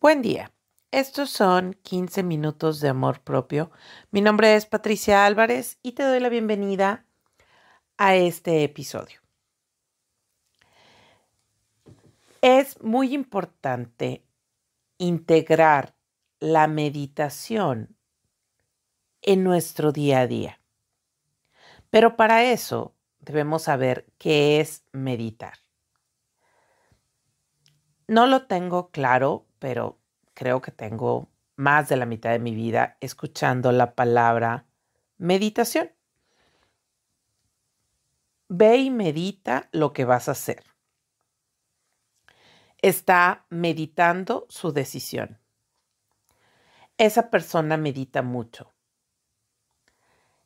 Buen día. Estos son 15 minutos de amor propio. Mi nombre es Patricia Álvarez y te doy la bienvenida a este episodio. Es muy importante integrar la meditación en nuestro día a día. Pero para eso debemos saber qué es meditar. No lo tengo claro, pero creo que tengo más de la mitad de mi vida escuchando la palabra meditación. Ve y medita lo que vas a hacer. Está meditando su decisión. Esa persona medita mucho.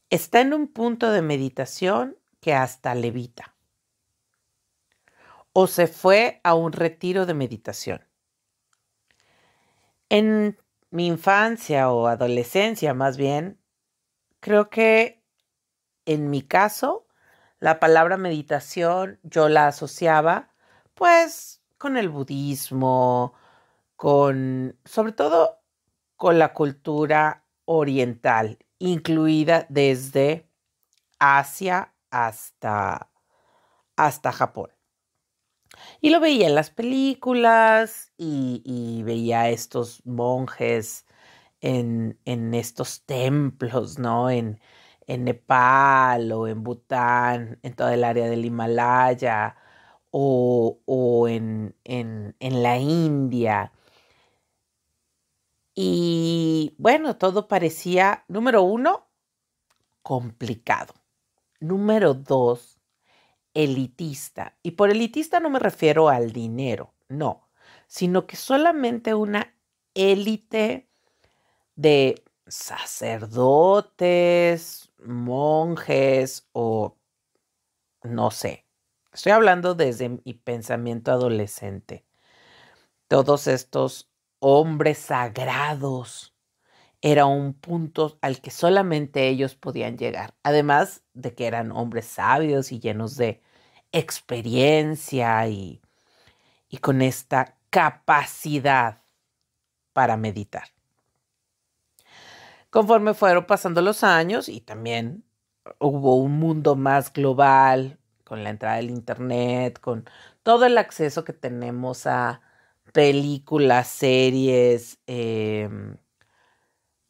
Está en un punto de meditación que hasta levita. O se fue a un retiro de meditación. En mi infancia o adolescencia más bien, creo que en mi caso, la palabra meditación yo la asociaba pues con el budismo, sobre todo con la cultura oriental, incluida desde Asia hasta Japón. Y lo veía en las películas y veía a estos monjes en estos templos, ¿no? En Nepal o en Bután, en toda el área del Himalaya o en la India. Y bueno, todo parecía, número uno, complicado. Número dos, elitista. Y por elitista no me refiero al dinero, no, sino que solamente una élite de sacerdotes, monjes o no sé. Estoy hablando desde mi pensamiento adolescente. Todos estos hombres sagrados era un punto al que solamente ellos podían llegar. Además de que eran hombres sabios y llenos de experiencia y con esta capacidad para meditar. Conforme fueron pasando los años y también hubo un mundo más global con la entrada del internet, con todo el acceso que tenemos a películas, series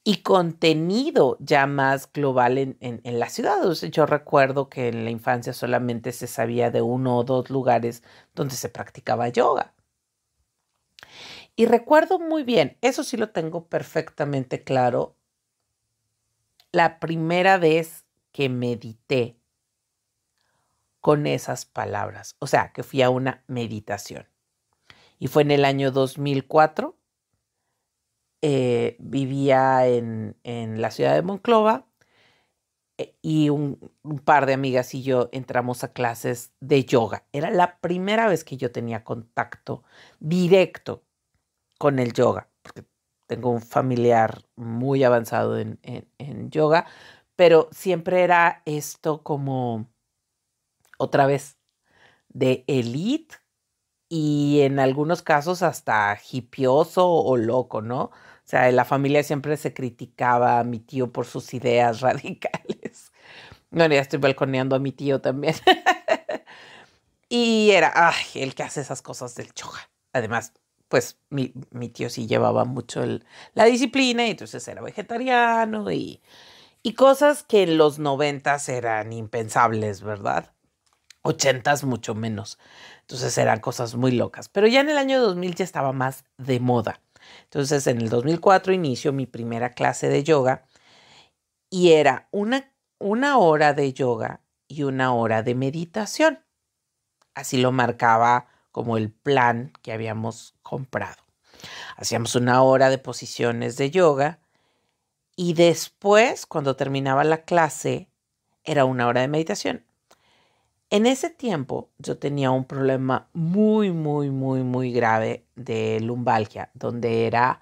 y contenido ya más global en la ciudad. O sea, yo recuerdo que en la infancia solamente se sabía de uno o dos lugares donde se practicaba yoga. Y recuerdo muy bien, eso sí lo tengo perfectamente claro, la primera vez que medité con esas palabras, o sea, que fui a una meditación. Y fue en el año 2004, vivía en la ciudad de Monclova y un par de amigas y yo entramos a clases de yoga. Era la primera vez que yo tenía contacto directo con el yoga, porque tengo un familiar muy avanzado en yoga, pero siempre era esto como otra vez de elite y en algunos casos hasta hipioso o loco, ¿no? O sea, en la familia siempre se criticaba a mi tío por sus ideas radicales. Bueno, ya estoy balconeando a mi tío también. Y era, ay, el que hace esas cosas del yoga. Además, pues mi tío sí llevaba mucho la disciplina y entonces era vegetariano y cosas que en los 90s eran impensables, ¿verdad? 80s mucho menos. Entonces eran cosas muy locas. Pero ya en el año 2000 ya estaba más de moda. Entonces en el 2004 inicio mi primera clase de yoga y era una hora de yoga y una hora de meditación. Así lo marcaba como el plan que habíamos comprado. Hacíamos una hora de posiciones de yoga y después, cuando terminaba la clase, era una hora de meditación. En ese tiempo yo tenía un problema muy grave de lumbalgia, donde era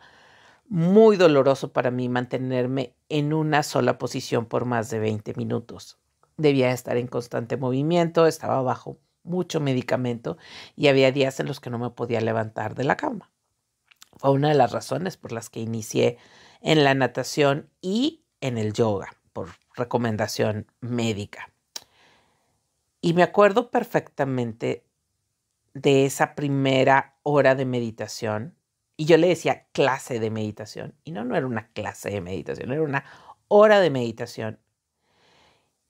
muy doloroso para mí mantenerme en una sola posición por más de 20 minutos. Debía estar en constante movimiento, estaba bajo mucho medicamento y había días en los que no me podía levantar de la cama. Fue una de las razones por las que inicié en la natación y en el yoga, por recomendación médica. Y me acuerdo perfectamente de esa primera hora de meditación. Y yo le decía clase de meditación. Y no era una clase de meditación, era una hora de meditación.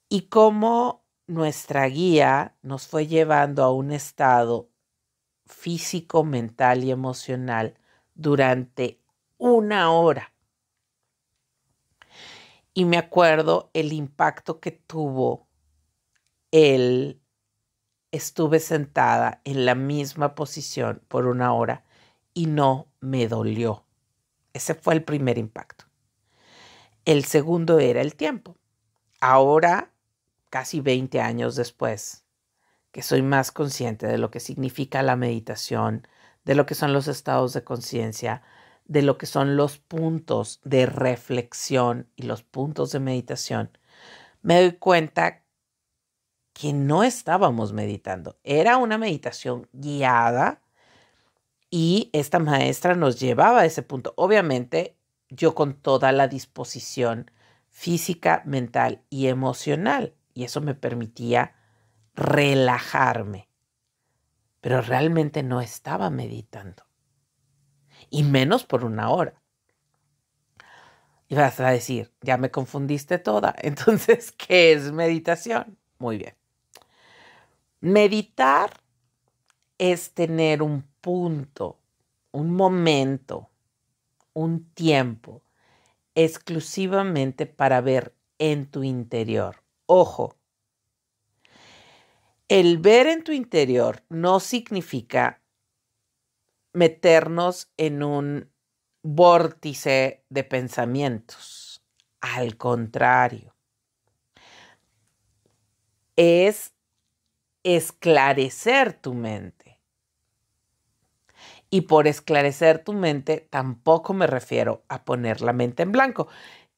Y cómo nuestra guía nos fue llevando a un estado físico, mental y emocional durante una hora. Y me acuerdo el impacto que tuvo estuve sentada en la misma posición por una hora y no me dolió. Ese fue el primer impacto. El segundo era el tiempo. Ahora, casi 20 años después, que soy más consciente de lo que significa la meditación, de lo que son los estados de conciencia, de lo que son los puntos de reflexión y los puntos de meditación, me doy cuenta que no estábamos meditando. Era una meditación guiada y esta maestra nos llevaba a ese punto. Obviamente, yo con toda la disposición física, mental y emocional. Y eso me permitía relajarme. Pero realmente no estaba meditando. Y menos por una hora. Y vas a decir, ya me confundiste toda. Entonces, ¿qué es meditación? Muy bien. Meditar es tener un punto, un momento, un tiempo exclusivamente para ver en tu interior. Ojo, el ver en tu interior no significa meternos en un vórtice de pensamientos. Al contrario, es esclarecer tu mente. Y por esclarecer tu mente tampoco me refiero a poner la mente en blanco,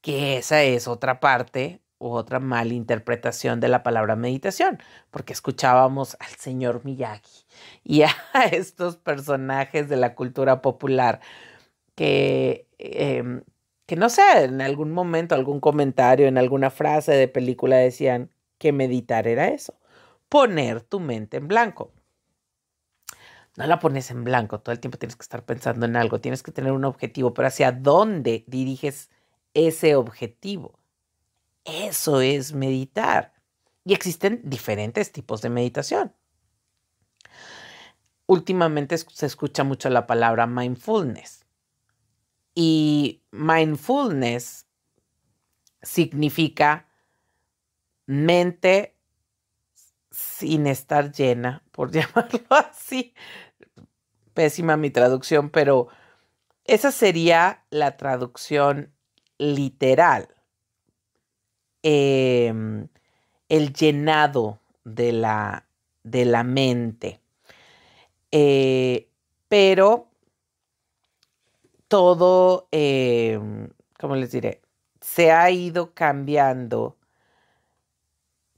que esa es otra parte u otra malinterpretación de la palabra meditación, porque escuchábamos al señor Miyagi y a estos personajes de la cultura popular que no sé, en algún momento, algún comentario, en alguna frase de película decían que meditar era eso, poner tu mente en blanco. No la pones en blanco, todo el tiempo tienes que estar pensando en algo, tienes que tener un objetivo, pero ¿hacia dónde diriges ese objetivo? Eso es meditar. Y existen diferentes tipos de meditación. Últimamente se escucha mucho la palabra mindfulness. Y mindfulness significa mente sin estar llena, por llamarlo así. Pésima mi traducción, pero esa sería la traducción literal. El llenado de la mente. Pero todo, ¿cómo les diré? Se ha ido cambiando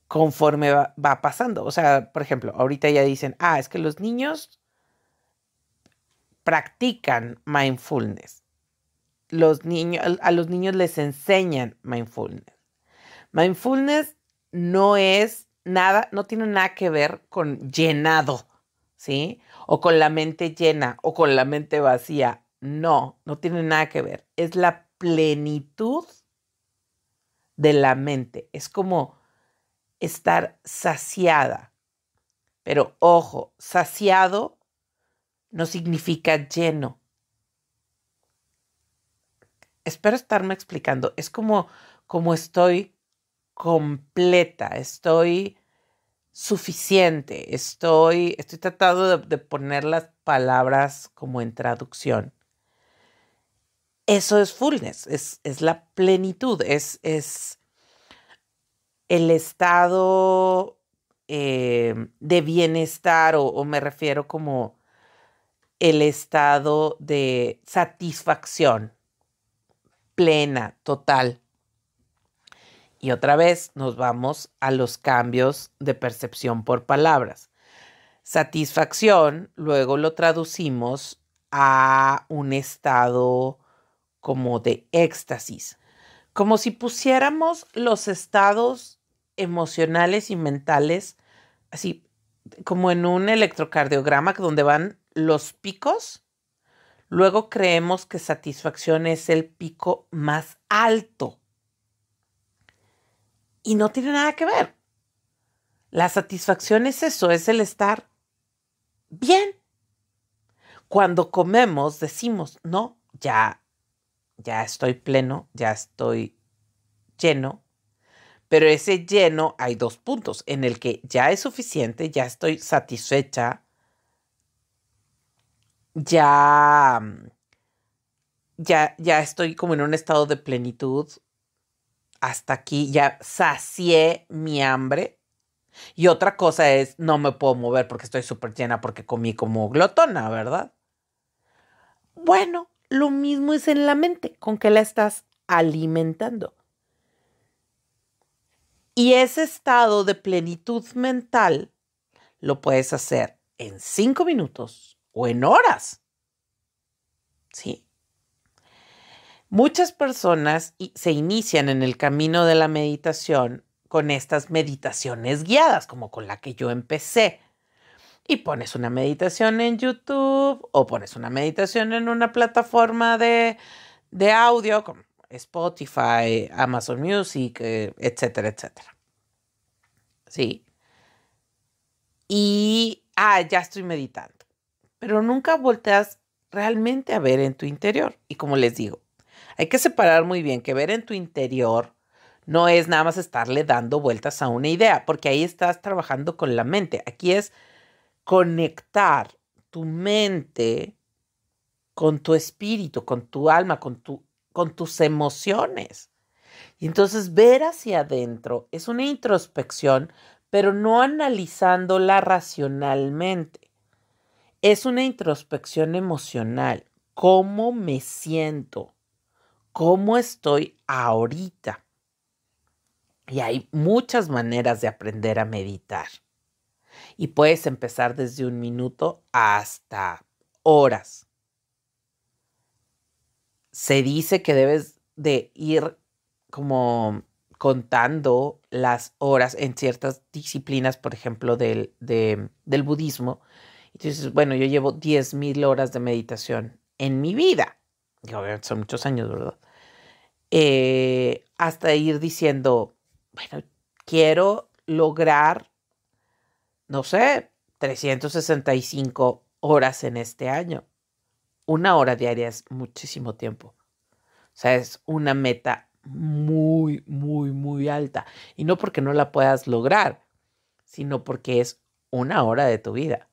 conforme va pasando. O sea, por ejemplo, ahorita ya dicen, es que los niños practican mindfulness. A los niños les enseñan mindfulness. Mindfulness no es nada, no tiene nada que ver con llenado, ¿sí? O con la mente llena o con la mente vacía. No tiene nada que ver. Es la plenitud de la mente. Es como estar saciada. Pero ojo, saciado no significa lleno. Espero estarme explicando. Es como estoy completa, estoy suficiente, estoy tratando de poner las palabras como en traducción. Eso es fullness, es la plenitud, es el estado de bienestar o me refiero como el estado de satisfacción plena, total. Y otra vez nos vamos a los cambios de percepción por palabras. Satisfacción, luego lo traducimos a un estado como de éxtasis, como si pusiéramos los estados emocionales y mentales así como en un electrocardiograma donde van los picos. Luego creemos que satisfacción es el pico más alto. Y no tiene nada que ver. La satisfacción es eso, es el estar bien. Cuando comemos decimos, no, ya estoy pleno, ya estoy lleno. Pero ese lleno hay 2 puntos, en el que ya es suficiente, ya estoy satisfecha, ya, ya estoy como en un estado de plenitud. Hasta aquí ya sacié mi hambre. Y otra cosa es, no me puedo mover porque estoy súper llena porque comí como glotona, ¿verdad? Bueno, lo mismo es en la mente, con que la estás alimentando. Y ese estado de plenitud mental lo puedes hacer en 5 minutos o en horas. ¿Sí? Muchas personas se inician en el camino de la meditación con estas meditaciones guiadas, como con la que yo empecé. Y pones una meditación en YouTube o pones una meditación en una plataforma de audio como Spotify, Amazon Music, etcétera, etcétera. Sí. Y, ya estoy meditando. Pero nunca volteas realmente a ver en tu interior. Y como les digo, hay que separar muy bien que ver en tu interior no es nada más estarle dando vueltas a una idea, porque ahí estás trabajando con la mente. Aquí es conectar tu mente con tu espíritu, con tu alma, con tus emociones. Y entonces ver hacia adentro es una introspección, pero no analizándola racionalmente. Es una introspección emocional. ¿Cómo me siento? ¿Cómo estoy ahorita? Y hay muchas maneras de aprender a meditar. Y puedes empezar desde 1 minuto hasta horas. Se dice que debes de ir como contando las horas en ciertas disciplinas, por ejemplo, del budismo. Entonces, bueno, yo llevo 10,000 horas de meditación en mi vida. Y obviamente son muchos años, ¿verdad? Hasta ir diciendo, bueno, quiero lograr, no sé, 365 horas en este año. 1 hora diaria es muchísimo tiempo. O sea, es una meta muy, muy, muy alta. Y no porque no la puedas lograr, sino porque es 1 hora de tu vida.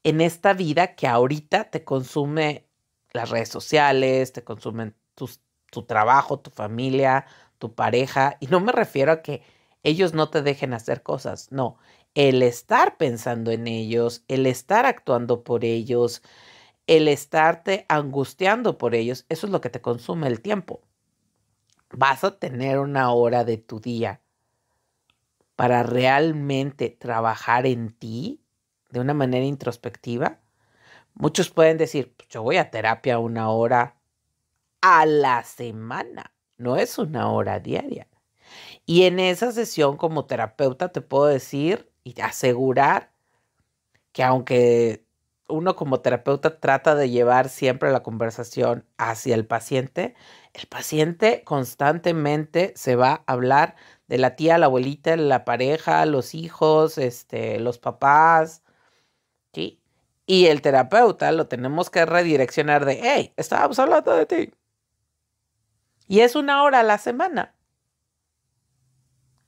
En esta vida que ahorita te consume las redes sociales, te consumen tu trabajo, tu familia, tu pareja. Y no me refiero a que ellos no te dejen hacer cosas. No, el estar pensando en ellos, el estar actuando por ellos, el estarte angustiando por ellos, eso es lo que te consume el tiempo. Vas a tener 1 hora de tu día para realmente trabajar en ti de una manera introspectiva. Muchos pueden decir, pues yo voy a terapia 1 hora a la semana, no es 1 hora diaria. Y en esa sesión como terapeuta te puedo decir y asegurar que aunque uno como terapeuta trata de llevar siempre la conversación hacia el paciente constantemente se va a hablar de la tía, la abuelita, la pareja, los hijos, los papás, ¿sí? Y el terapeuta lo tenemos que redireccionar de, hey, estábamos hablando de ti. Y es 1 hora a la semana.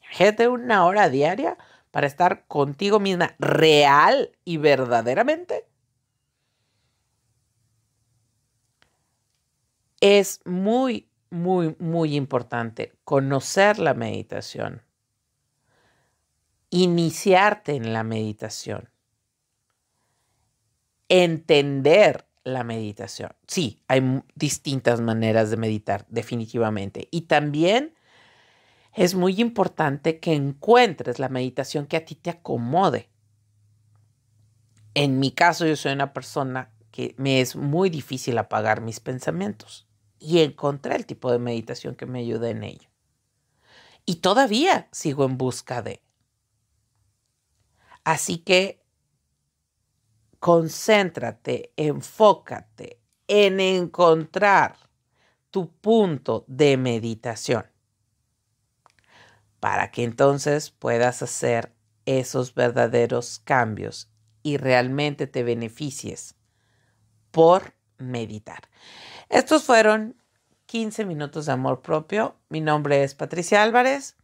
Gente, 1 hora diaria para estar contigo misma real y verdaderamente. Es muy, muy, muy importante conocer la meditación, iniciarte en la meditación, entender la meditación. Sí, hay distintas maneras de meditar, definitivamente. Y también es muy importante que encuentres la meditación que a ti te acomode. En mi caso, yo soy una persona que me es muy difícil apagar mis pensamientos. Y encontré el tipo de meditación que me ayuda en ello. Y todavía sigo en busca de. Así que concéntrate, enfócate en encontrar tu punto de meditación para que entonces puedas hacer esos verdaderos cambios y realmente te beneficies por meditar. Estos fueron 15 minutos de amor propio. Mi nombre es Patricia Álvarez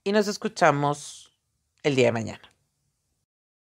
y nos escuchamos el día de mañana.